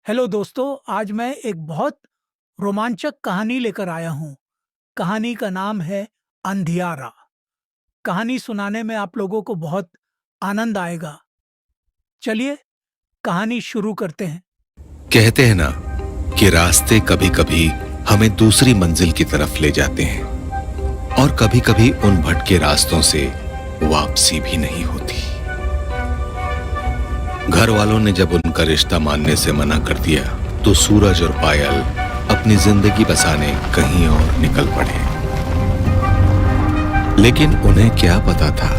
Hello दोस्तों, आज मैं एक बहुत रोमांचक कहानी लेकर आया हूँ। कहानी का नाम है अंधियारा। कहानी सुनाने में आप लोगों को बहुत आनंद आएगा। चलिए कहानी शुरू करते हैं। कहते हैं ना कि रास्ते कभी कभी हमें दूसरी मंजिल की तरफ ले जाते हैं और कभी कभी उन भटके रास्तों से वापसी भी नहीं होती। घर वालों ने जब उनका रिश्ता मानने से मना कर दिया तो सूरज और पायल अपनी जिंदगी बसाने कहीं और निकल पड़े। लेकिन उन्हें क्या पता था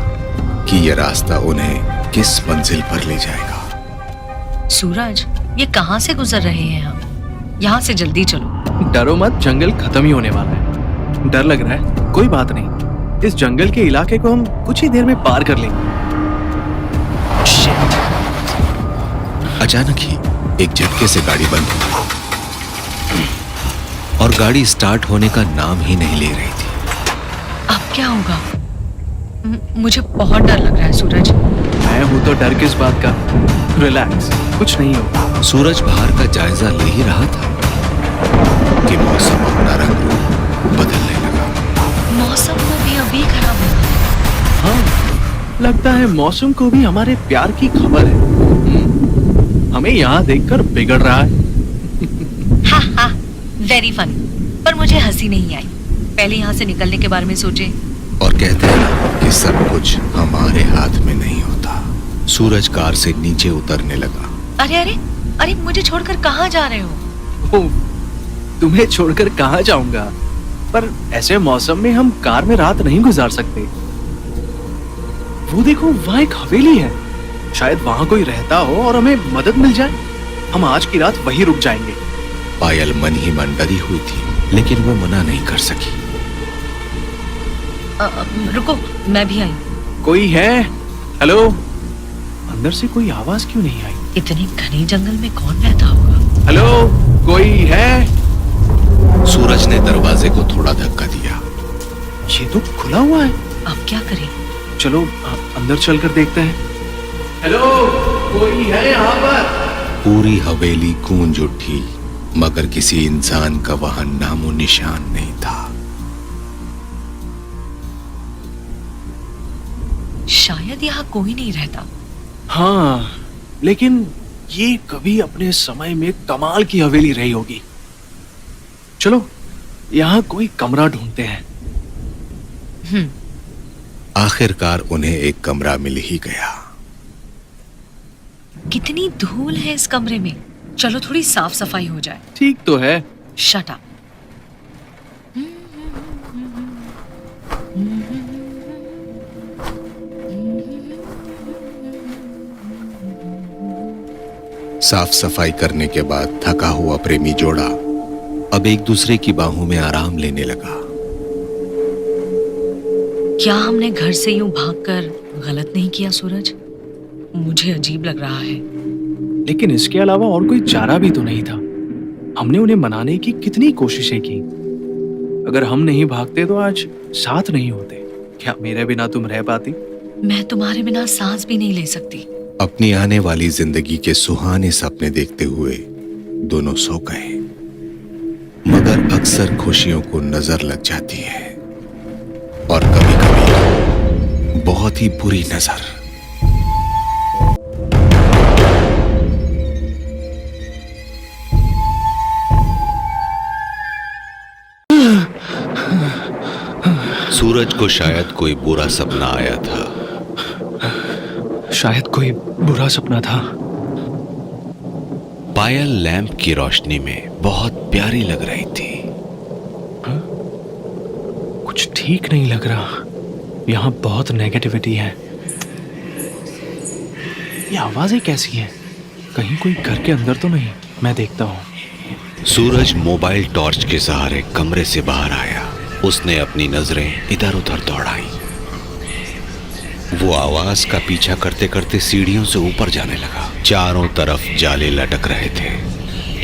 कि यह रास्ता उन्हें किस मंजिल पर ले जाएगा। सूरज, ये कहाँ से गुजर रहे हैं हम? यहाँ से जल्दी चलो। डरो मत, जंगल खत्म ही होने वाला है। डर लग रहा है? कोई बात नहीं, इस जंगल के इलाके को हम कुछ ही देर में पार कर लेंगे। Shit. अचानक ही एक झटके से गाड़ी बंद हो गई और गाड़ी स्टार्ट होने का नाम ही नहीं ले रही थी। अब क्या होगा? मुझे बहुत डर लग रहा है सूरज। मैं हूँ तो डर किस बात का? रिलैक्स, कुछ नहीं होगा। सूरज बाहर का जायजा ले ही रहा था कि मौसम अपना रंग रूप बदलने लगा। मौसम को भी अभी खराब होगा। हाँ, लगता है मौसम को भी हमारे प्यार की खबर है। हमें यहाँ देखकर बिगड़ रहा है। हा हा, वेरी फनी। पर मुझे हंसी नहीं आई। पहले यहाँ से निकलने के बारे में सोचे। और कहते हैं ना कि सब कुछ हमारे हाथ में नहीं होता। सूरज कार से नीचे उतरने लगा। अरे अरे अरे, मुझे छोड़कर कहाँ जा रहे हो? ओह, तुम्हें छोड़कर कहाँ जाऊंगा? पर ऐसे मौसम में हम कार में रात नहीं गुजार सकते। वो देखो, वहाँ एक हवेली है। शायद वहाँ कोई रहता हो और हमें मदद मिल जाए। हम आज की रात वहीं रुक जाएंगे। पायल मन ही मन डरी हुई थी, लेकिन वो मना नहीं कर सकी। रुको, मैं भी आई। कोई है? हेलो? अंदर से कोई आवाज क्यों नहीं आई? इतने घने जंगल में कौन रहता होगा? हेलो? कोई है? सूरज ने दरवाजे को थोड़ा धक्का दिया। ये तो खुला हुआ है। अब क्या करें? चलो अंदर चलकर देखते हैं। हेलो? कोई है यहाँ पर? पूरी हवेली गूंज उठी, मगर किसी इंसान का वहां नामो निशान नहीं था। शायद यहाँ कोई नहीं रहता। हाँ, लेकिन ये कभी अपने समय में कमाल की हवेली रही होगी। चलो यहाँ कोई कमरा ढूंढते हैं। आखिरकार उन्हें एक कमरा मिल ही गया। कितनी धूल है इस कमरे में। चलो थोड़ी साफ सफाई हो जाए। ठीक तो है। Shut up. साफ सफाई करने के बाद थका हुआ प्रेमी जोड़ा अब एक दूसरे की बाहों में आराम लेने लगा। क्या हमने घर से यूं भागकर गलत नहीं किया सूरज? मुझे अजीब लग रहा है। लेकिन इसके अलावा और कोई चारा भी तो नहीं था। हमने उन्हें मनाने की कितनी कोशिशें की। अगर हम नहीं भागते तो आज साथ नहीं होते। क्या मेरे बिना तुम रह पाती? मैं तुम्हारे बिना सांस भी नहीं ले सकती। अपनी आने वाली जिंदगी के सुहाने सपने देखते हुए दोनों सो गए, मगर अक्सर खुशियों को नजर लग जाती है और कभी कभी बहुत ही बुरी नजर। सूरज को शायद कोई बुरा सपना आया था। शायद कोई बुरा सपना था। पायल लैंप की रोशनी में बहुत प्यारी लग रही थी। कुछ ठीक नहीं लग रहा। यहाँ बहुत नेगेटिविटी है। ये आवाजें कैसी हैं? कहीं कोई घर के अंदर तो नहीं? मैं देखता हूँ। सूरज मोबाइल टॉर्च के सहारे कमरे से बाहर आया। उसने अपनी नजरें इधर उधर दौड़ाई। वो आवाज का पीछा करते करते सीढ़ियों से ऊपर जाने लगा। चारों तरफ जाले लटक रहे थे।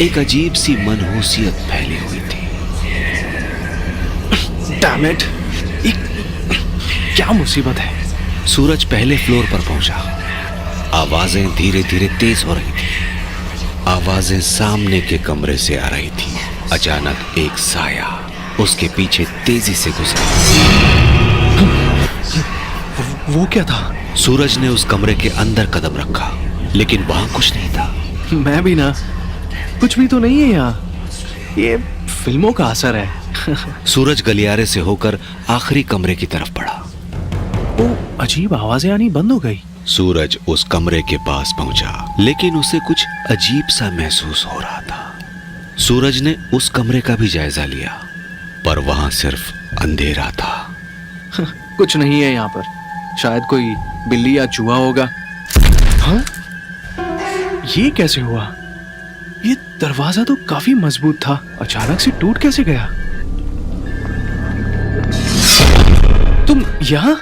एक अजीब सी मनहूसियत फैली हुई थी। Damn it! क्या मुसीबत है? सूरज पहले फ्लोर पर पहुंचा। आवाजें धीरे धीरे तेज हो रही थी। आवाजें सामने के कमरे से आ रही थी। अचानक एक साया उसके पीछे तेजी से गुजरा। वो क्या था? सूरज ने उस कमरे के अंदर कदम रखा, लेकिन वहां कुछ नहीं था। मैं भी ना, कुछ भी तो नहीं है यहाँ। ये फिल्मों का असर है। सूरज गलियारे से होकर आखिरी कमरे की तरफ बढ़ा। वो अजीब आवाजें आनी बंद हो गई। सूरज उस कमरे के पास पहुंचा, लेकिन उसे कुछ अजीब सा महसूस हो रहा था। सूरज ने उस कमरे का भी जायजा लिया, पर वहां सिर्फ अंधेरा था। कुछ नहीं है यहाँ पर, शायद कोई बिल्ली या चूहा होगा। हाँ? ये कैसे हुआ? ये दरवाजा तो काफी मजबूत था, अचानक से टूट कैसे गया? तुम यहाँ?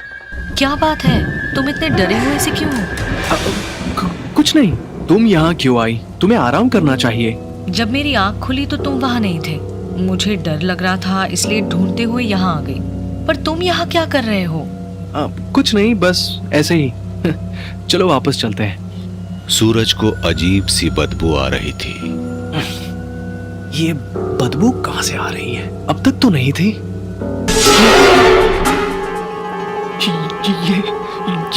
क्या बात है, तुम इतने डरे हुए से क्यों हो? कुछ नहीं, तुम यहाँ क्यों आई? तुम्हें आराम करना चाहिए। जब मेरी आंख खुली तो तुम वहाँ नहीं थे। मुझे डर लग रहा था, इसलिए ढूंढते हुए यहाँ आ गई। पर तुम यहाँ क्या कर रहे हो? कुछ नहीं, बस ऐसे ही। चलो वापस चलते हैं। सूरज को अजीब सी बदबू आ रही थी। ये बदबू कहाँ से आ रही है? अब तक तो नहीं थी।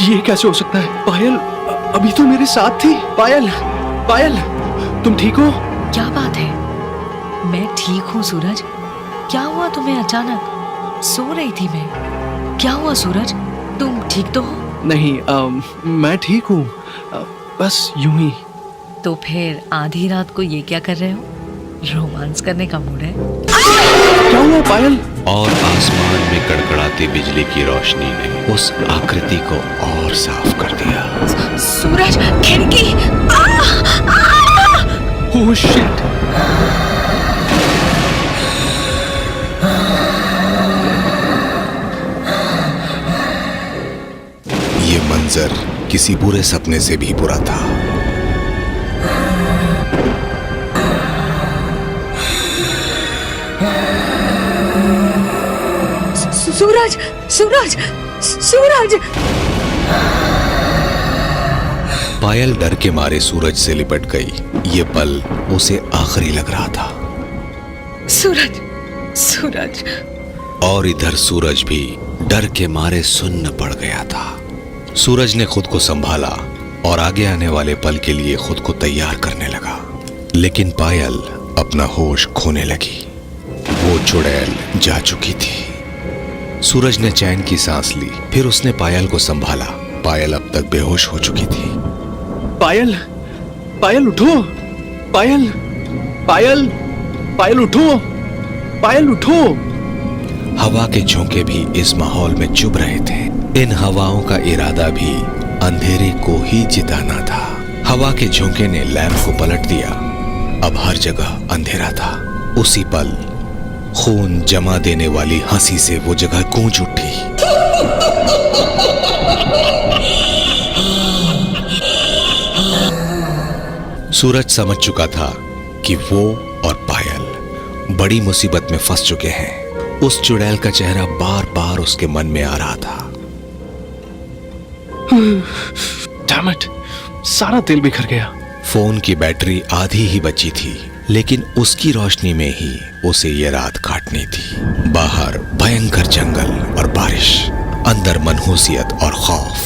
ये कैसे हो सकता है? पायल अभी तो मेरे साथ थी। पायल, पायल, तुम ठीक हो? क्या बात है? मैं ठीक हूँ सूरज। क्या हुआ तुम्हें अचानक? सो रही थी मैं। क्या हुआ सूरज, तुम ठीक तो हो? नहीं, मैं ठीक हूँ, बस यूं ही। तो फिर आधी रात को ये क्या कर रहे हो? रोमांस करने का मूड है? क्या हुआ पायल? और आसमान में कड़कड़ाती बिजली की रोशनी ने उस आकृति को और साफ कर दिया। सूरज, खिड़की! Oh shit! ये मंजर किसी बुरे सपने से भी बुरा था। सूरज, सूरज, सूरज! पायल डर के मारे सूरज से लिपट गई। ये पल उसे आखिरी लग रहा था। सूरज, सूरज! और इधर सूरज भी डर के मारे सुन्न पड़ गया था। सूरज ने खुद को संभाला और आगे आने वाले पल के लिए खुद को तैयार करने लगा, लेकिन पायल अपना होश खोने लगी। वो चुड़ैल जा चुकी थी। सूरज ने चैन की सांस ली, फिर उसने पायल को संभाला। पायल अब तक बेहोश हो चुकी थी। पायल, पायल उठो! पायल, पायल, पायल उठो! पायल उठो! हवा के झोंके भी इस माहौल में चुभ रहे थे। इन हवाओं का इरादा भी अंधेरे को ही जिताना था। हवा के झोंके ने लैंप को पलट दिया। अब हर जगह अंधेरा था। उसी पल खून जमा देने वाली हंसी से वो जगह गूंज उठी। सूरज समझ चुका था कि वो और पायल बड़ी मुसीबत में फंस चुके हैं। उस चुड़ैल का चेहरा बार बार उसके मन में आ रहा था। Damn it! सारा तेल बिखर गया। फोन की बैटरी आधी ही बची थी, लेकिन उसकी रोशनी में ही उसे ये रात काटनी थी। बाहर भयंकर जंगल और बारिश, अंदर मनहूसियत और खौफ।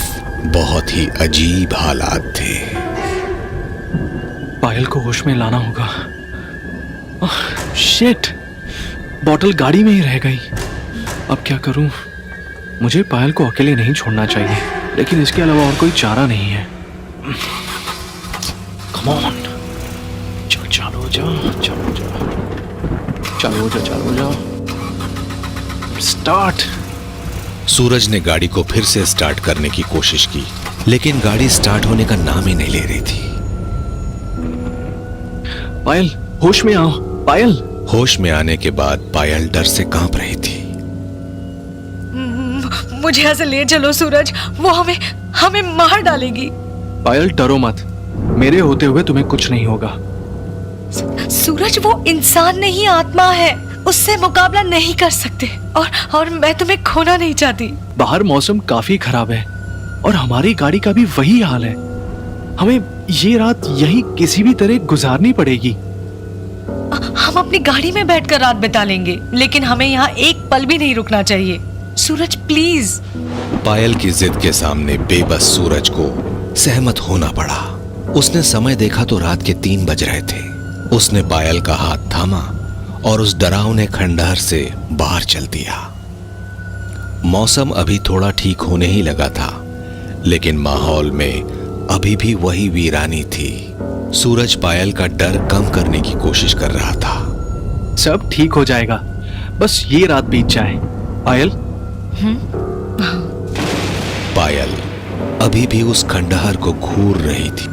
बहुत ही अजीब हालात थे। पायल को होश में लाना होगा। शिट! बॉटल गाड़ी में ही रह गई। अब क्या करूं? मुझे पायल को अकेले नहीं छोड़ना चाहिए, लेकिन इसके अलावा और कोई चारा नहीं है। कम ऑन, चालू जाओ, चालू जाओ, चालू जाओ, चालू जाओ। स्टार्ट। सूरज ने गाड़ी को फिर से स्टार्ट करने की कोशिश की, लेकिन गाड़ी स्टार्ट होने का नाम ही नहीं ले रही थी। पायल, होश में आओ। पायल! होश में आने के बाद पायल डर से कांप रही थी। मुझे यहाँ से ले चलो सूरज, वो हमें हमें मार डालेगी। पायल डरो मत, मेरे होते हुए तुम्हें कुछ नहीं होगा। सूरज, वो इंसान नहीं आत्मा है, उससे मुकाबला नहीं कर सकते। और मैं तुम्हें खोना नहीं चाहती। बाहर मौसम काफी खराब है और हमारी गाड़ी का भी वही हाल है। हमें ये रात यहीं किसी भी तरह गुजारनी पड़ेगी। हम अपनी गाड़ी में बैठकर रात बिता लेंगे, लेकिन हमें यहाँ एक पल भी नहीं रुकना चाहिए। सूरज प्लीज। पायल की जिद के सामने बेबस सूरज को सहमत होना पड़ा। उसने समय देखा तो रात के 3 बज रहे थे। उसने पायल का हाथ थामा और उस डरावने खंडहर से बाहर चल दिया। मौसम अभी थोड़ा ठीक होने ही लगा था, लेकिन माहौल में अभी भी वही वीरानी थी। सूरज पायल का डर कम करने की कोशिश कर रहा था। सब ठीक हो जाएगा, बस ये रात बीत जाए। पायल। पायल अभी भी उस खंडहर को घूर रही थी।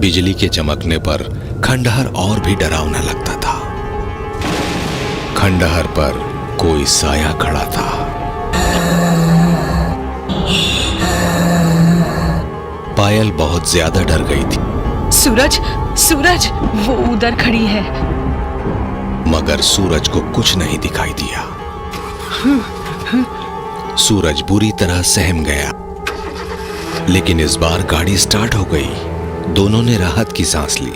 बिजली के चमकने पर खंडहर और भी डरावना लगता था। खंडहर पर कोई साया खड़ा था। पायल बहुत ज्यादा डर गई थी। सूरज, सूरज, वो उधर खड़ी है। मगर सूरज को कुछ नहीं दिखाई दिया। सूरज बुरी तरह सहम गया। लेकिन इस बार गाड़ी स्टार्ट हो गई। दोनों ने राहत की सांस ली,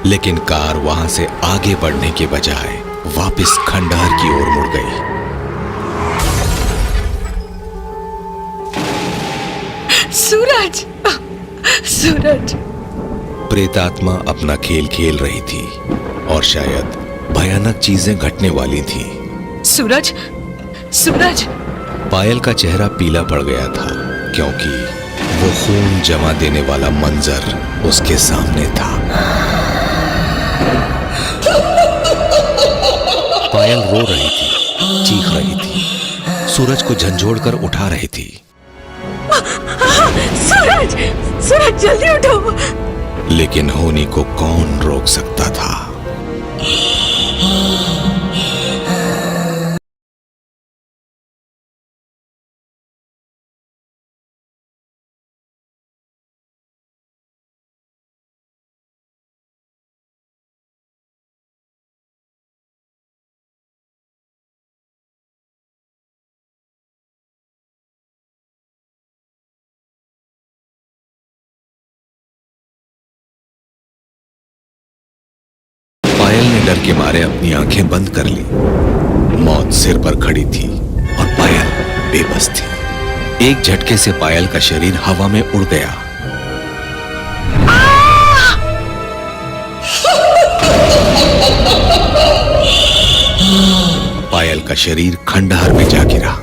लेकिन कार वहां से आगे बढ़ने के बजाय वापस खंडहर की ओर मुड़ गई। सूरज, सूरज। प्रेतात्मा अपना खेल खेल रही थी और शायद भयानक चीजें घटने वाली थी। सूरज, सूरज। पायल का चेहरा पीला पड़ गया था, क्योंकि वो खून जमा देने वाला मंजर उसके सामने था। पायल रो रही थी, चीख रही थी, सूरज को झंझोड़कर उठा रही थी। सूरज, सूरज जल्दी उठो। लेकिन होनी को कौन रोक सकता था। पायल ने डर के मारे अपनी आंखें बंद कर ली। मौत सिर पर खड़ी थी और पायल बेबस थी। एक झटके से पायल का शरीर हवा में उड़ गया। पायल का शरीर खंडहर में जा गिरा।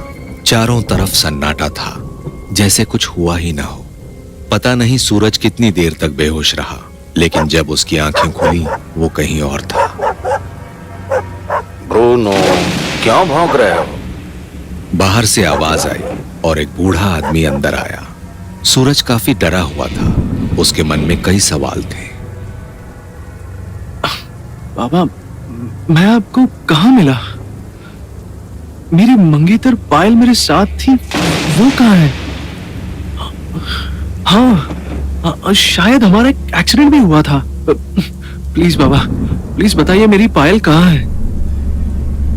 चारों तरफ सन्नाटा था, जैसे कुछ हुआ ही ना हो। पता नहीं सूरज कितनी देर तक बेहोश रहा, लेकिन जब उसकी आंखें खुली वो कहीं और था। ब्रूनो, क्यों भौंक रहे हो? बाहर से आवाज आई और एक बूढ़ा आदमी अंदर आया। सूरज काफी डरा हुआ था। उसके मन में कई सवाल थे। बाबा, मैं आपको कहाँ मिला? मेरी मंगेतर पायल मेरे साथ थी, वो कहाँ है? हाँ, शायद हमारा एक एक्सीडेंट भी हुआ था। प्लीज बाबा, प्लीज बताइए मेरी पायल कहाँ है?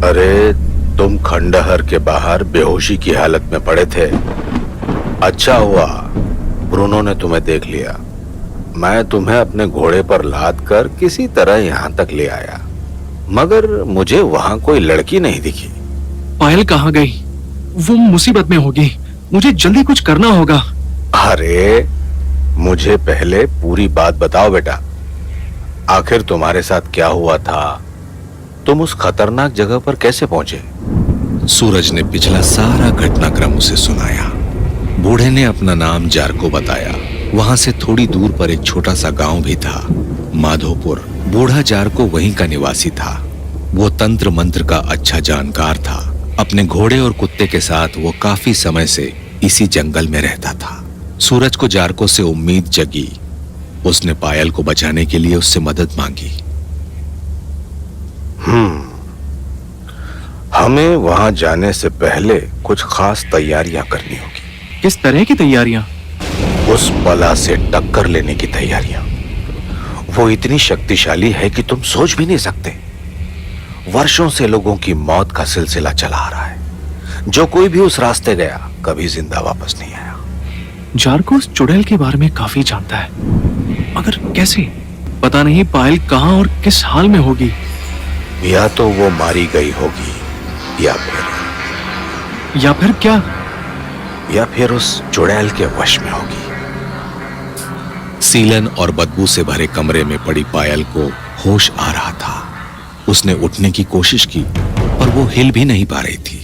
अरे, तुम खंडहर के बाहर बेहोशी की हालत में पड़े थे। अच्छा हुआ ब्रूनो ने तुम्हें देख लिया। मैं तुम्हें अपने घोड़े पर लाद कर किसी तरह यहाँ तक ले आया, मगर मुझे वहां कोई लड़की नहीं दिखी। पायल कहाँ गई? वो मुसीबत में होगी, मुझे जल्दी कुछ करना होगा। अरे, मुझे पहले पूरी बात बताओ बेटा। आखिर तुम्हारे साथ क्या हुआ था? तुम उस खतरनाक जगह पर कैसे पहुंचे? सूरज ने पिछला सारा घटनाक्रम उसे सुनाया। बूढ़े ने अपना नाम जारको बताया। वहां से थोड़ी दूर पर एक छोटा सा गांव भी था, माधोपुर। बूढ़ा जारको वहीं का निवासी था। वो तंत्र मंत्र का अच्छा जानकार था। अपने घोड़े और कुत्ते के साथ वो काफी समय से इसी जंगल में रहता था। सूरज को जारको से उम्मीद जगी। उसने पायल को बचाने के लिए उससे मदद मांगी। हमें वहां जाने से पहले कुछ खास तैयारियां करनी होगी। किस तरह की तैयारियां? उस बला से टक्कर लेने की तैयारियां। वो इतनी शक्तिशाली है कि तुम सोच भी नहीं सकते। वर्षों से लोगों की मौत का सिलसिला चला आ रहा है। जो कोई भी उस रास्ते गया कभी जिंदा वापस नहीं आया। जारको उस चुड़ैल के बारे में काफी जानता है, मगर कैसे? पता नहीं पायल कहाँ और किस हाल में होगी। या तो वो मारी गई होगी या फिर क्या? या फिर उस चुड़ैल के वश में होगी। सीलन और बदबू से भरे कमरे में पड़ी पायल को होश आ रहा था। उसने उठने की कोशिश की पर वो हिल भी नहीं पा रही थी।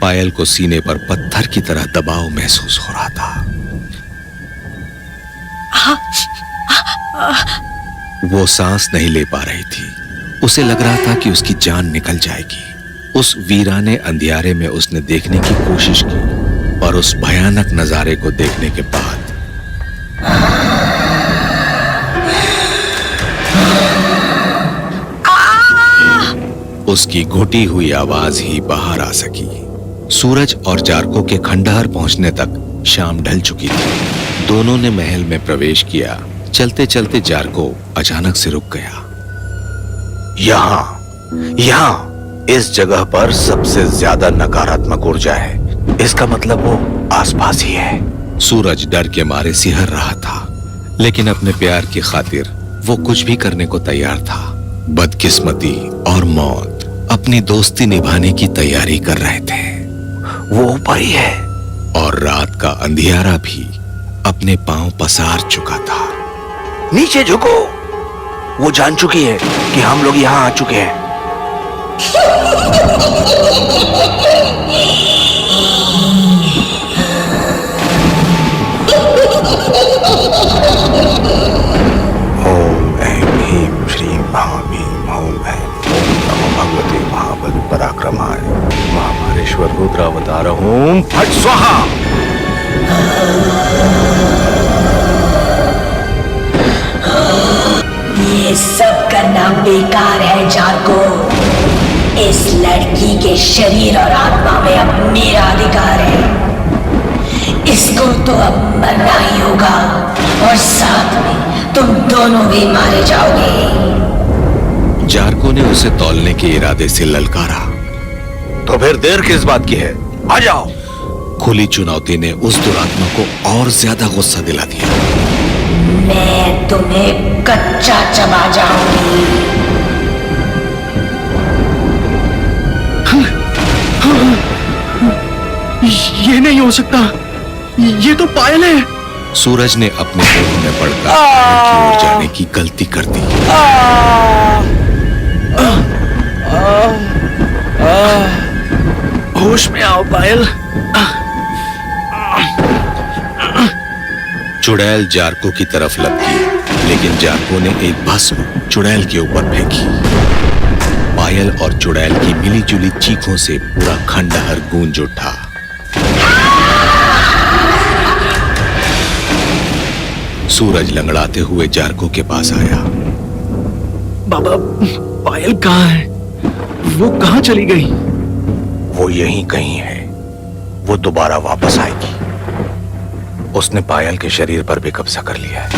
पायल को सीने पर पत्थर की तरह दबाव महसूस हो रहा था। वो सांस नहीं ले पा रही थी। उसे लग रहा था कि उसकी जान निकल जाएगी। उस वीराने अंधियारे में उसने देखने की कोशिश की, पर उस भयानक नजारे को देखने के बाद उसकी घुटी हुई आवाज ही बाहर आ सकी। सूरज और जारको के खंडहर पहुंचने तक शाम ढल चुकी थी। दोनों ने महल में प्रवेश किया। चलते चलते जारको अचानक से रुक गया। यहाँ इस जगह पर सबसे ज्यादा नकारात्मक ऊर्जा है। इसका मतलब वो आसपास ही है। सूरज डर के मारे सिहर रहा था, लेकिन अपने प्यार की खातिर वो कुछ भी करने को तैयार था। बदकिस्मती और मौत अपनी दोस्ती निभाने की तैयारी कर रहे थे। वो ऊपर ही है और रात का अंधियारा भी अपने पांव पसार चुका था। नीचे झुको। वो जान चुकी है कि हम लोग यहाँ आ चुके हैं। ओम ऐं ह्रीं श्रीं महाभीम ओम ऐं ओम नमो भगवते महाबल पराक्रमाय महामारेश्वर रुद्रावतार ओम फट स्वाहा। ये सब करना बेकार है जारको। इस लड़की के शरीर और आत्मा में अब मेरा अधिकार है। इसको तो अब मरना ही होगा और साथ में तुम दोनों भी मारे जाओगे। जारको ने उसे तौलने के इरादे से ललकारा। तो फिर देर किस बात की है? आ जाओ। खुली चुनौती ने उस दुरात्मा को और ज्यादा गुस्सा दिला दिया। मैं तुम्हें कच्चा चबा जाऊंगी। ये नहीं हो सकता। ये तो पायल है। सूरज ने अपने मोह में पड़कर पायल की ओर जाने की गलती कर दी। होश में आओ पायल। चुड़ैल जारको की तरफ लपकी, लेकिन जारको ने एक भस्म चुड़ैल के ऊपर फेंकी। पायल और चुड़ैल की मिलीजुली चीखों से पूरा खंडहर गूंज उठा। सूरज लंगड़ाते हुए जारको के पास आया। बाबा, पायल कहाँ है? वो कहाँ चली गई? वो यहीं कहीं है। वो दोबारा वापस आएगी। उसने पायल के शरीर पर भी कब्जा कर लिया है।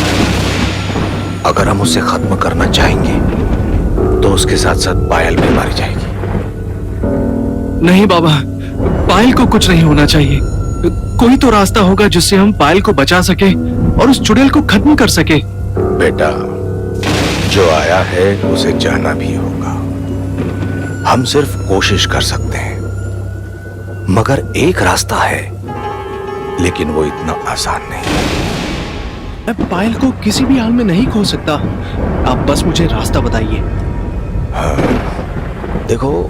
अगर हम उसे खत्म करना चाहेंगे तो उसके साथ साथ पायल भी मारी जाएगी। नहीं बाबा, पायल को कुछ नहीं होना चाहिए। कोई तो रास्ता होगा जिससे हम पायल को बचा सके और उस चुड़ैल को खत्म कर सके। बेटा, जो आया है उसे जाना भी होगा। हम सिर्फ कोशिश कर सकते हैं, मगर एक रास्ता है, लेकिन वो इतना आसान नहीं है। मैं पायल को किसी भी हाल में नहीं खो सकता। आप बस मुझे रास्ता बताइए। देखो,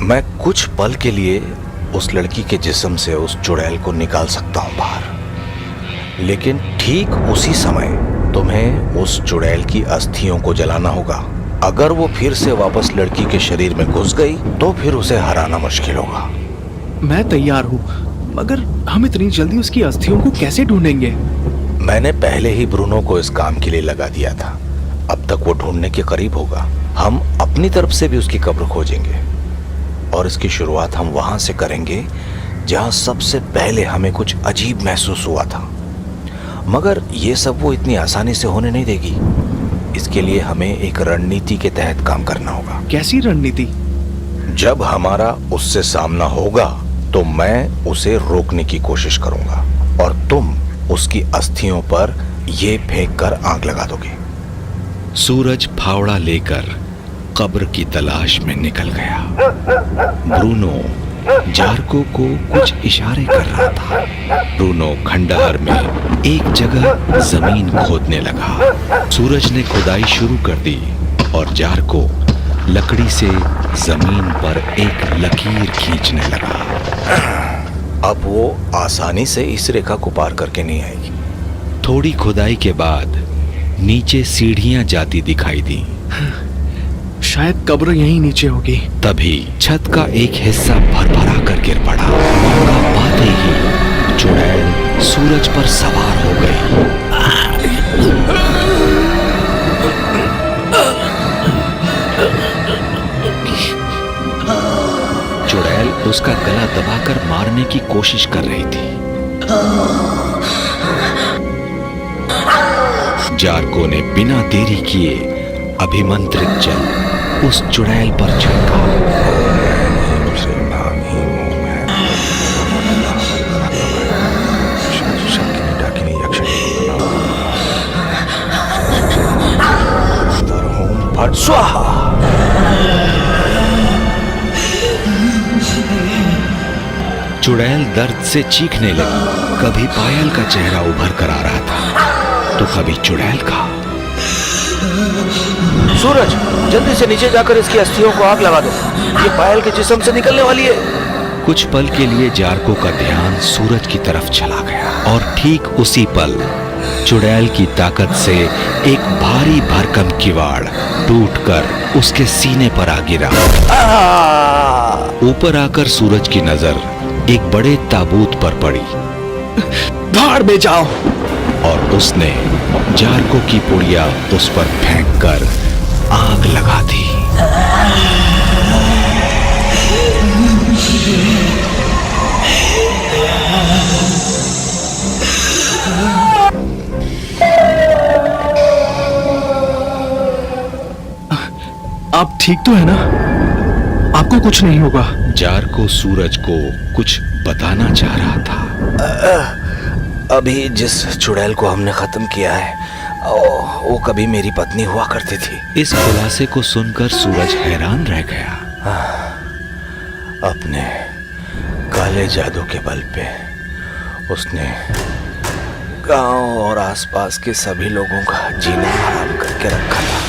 मैं कुछ पल के लिए उस लड़की के जिस्म से उस चुड़ैल को निकाल सकता हूं बाहर, लेकिन ठीक उसी समय तुम्हें उस चुड़ैल की अस्थियों को जलाना होगा। अगर वो फिर से वापस लड़की के शरीर में घुस गई तो फिर उसे हराना मुश्किल होगा। मैं तैयार हूँ, मगर हम इतनी जल्दी उसकी अस्थियों को कैसे ढूंढेंगे? मैंने पहले ही ब्रूनो को इस काम के लिए लगा दिया था। अब तक वो ढूंढने के करीब होगा। हम अपनी तरफ से भी उसकी कब्र खोजेंगे और इसकी शुरुआत हम वहां से करेंगे जहां सबसे पहले हमें कुछ अजीब महसूस हुआ था। मगर ये सब वो इतनी आसानी से होने नहीं देगी। इसके लिए हमें एक रणनीति के तहत काम करना होगा। कैसी रणनीति? जब हमारा उससे सामना होगा तो मैं उसे रोकने की कोशिश करूंगा और तुम उसकी अस्थियों पर ये फेंक कर आग लगा दोगे। सूरज फावड़ा लेकर कब्र की तलाश में निकल गया। ब्रूनो जार्को को कुछ इशारे कर रहा था। ब्रूनो खंडहर में एक जगह जमीन खोदने लगा। सूरज ने खुदाई शुरू कर दी और जार्को लकड़ी से जमीन पर एक लकीर खींचने लगा। अब वो आसानी से इस रेखा को पार करके नहीं आएगी। थोड़ी खुदाई के बाद नीचे सीढ़ियां जाती दिखाई दी। शायद कब्र यहीं नीचे होगी। तभी छत का एक हिस्सा भरभरा कर गिर पड़ा। मौका पाते ही चुड़ैल सूरज पर सवार हो गई। चुड़ैल उसका गला दबाकर मारने की कोशिश कर रही थी। जार्को ने बिना देरी किए अभिमंत्रित जल उस चुड़ैल पर छिड़का। स्वाहा। चुड़ैल दर्द से चीखने लगी। कभी पायल का चेहरा उभर कर आ रहा था तो कभी चुड़ैल का। सूरज, जल्दी से नीचे जाकर इसकी अस्थियों को आग लगा दो। ये पायल के जिस्म से निकलने वाली है। कुछ पल के लिए जार्को का ध्यान सूरज की तरफ चला गया और ठीक उसी पल चुड़ैल की ताकत से एक भारी भरकम किवाड़ टूटकर उसके सीने पर आ गिरा। ऊपर आकर सूरज की नजर एक बड़े ताबूत पर पड़ी। भाड़ में जाओ। और उसने जार्को की पुड़िया उस पर फेंककर आग लगा दी। आप ठीक तो है ना? आपको कुछ नहीं होगा? जार्को सूरज को कुछ बताना चाह रहा था। अभी जिस चुड़ैल को हमने खत्म किया है वो कभी मेरी पत्नी हुआ करती थी। इस खुलासे को सुनकर सूरज हैरान रह गया। अपने काले जादू के बल पे उसने गांव और आसपास के सभी लोगों का जीना हराम करके रखा था।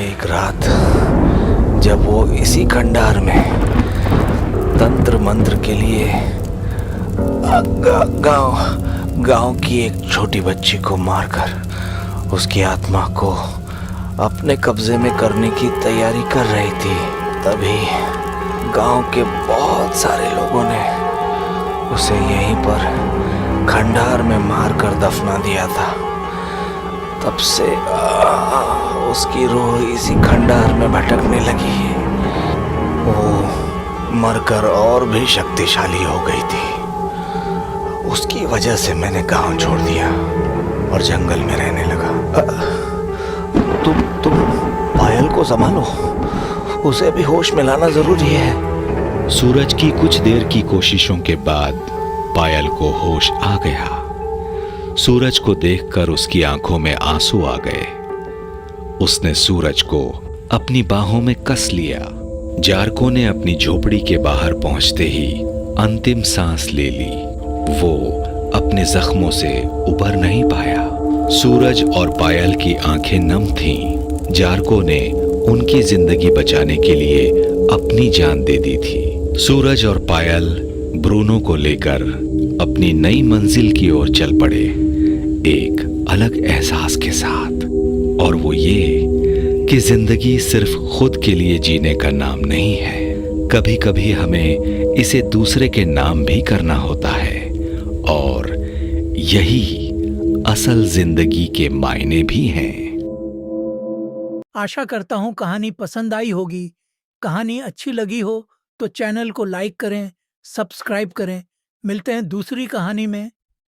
एक रात जब वो इसी खंडहर में तंत्र मंत्र के लिए गांव की एक छोटी बच्ची को मारकर उसकी आत्मा को अपने कब्जे में करने की तैयारी कर रही थी, तभी गांव के बहुत सारे लोगों ने उसे यहीं पर खंडहर में मारकर दफना दिया था। तब से उसकी रूह इसी खंडहर में भटकने लगी। वो मरकर और भी शक्तिशाली हो गई थी। उसकी वजह से मैंने गांव छोड़ दिया और जंगल में रहने लगा। तुम पायल को संभालो, उसे भी होश में लाना जरूरी है। सूरज की कुछ देर की कोशिशों के बाद पायल को होश आ गया। सूरज को देखकर उसकी आंखों में आंसू आ गए। उसने सूरज को अपनी बाहों में कस लिया। जार्को ने अपनी झोपड़ी के बाहर पहुंचते ही अंतिम सांस ले ली। वो अपने जख्मों से उबर नहीं पाया। सूरज और पायल की आंखें नम थीं। जार्को ने उनकी जिंदगी बचाने के लिए अपनी जान दे दी थी। सूरज और पायल ब्रूनो को लेकर अपनी नई मंजिल की ओर चल पड़े, एक अलग एहसास के साथ। और वो ये कि जिंदगी सिर्फ खुद के लिए जीने का नाम नहीं है। कभी कभी हमें इसे दूसरे के नाम भी करना होता है और यही असल जिंदगी के मायने भी हैं। आशा करता हूँ कहानी पसंद आई होगी। कहानी अच्छी लगी हो तो चैनल को लाइक करें, सब्सक्राइब करें। मिलते हैं दूसरी कहानी में।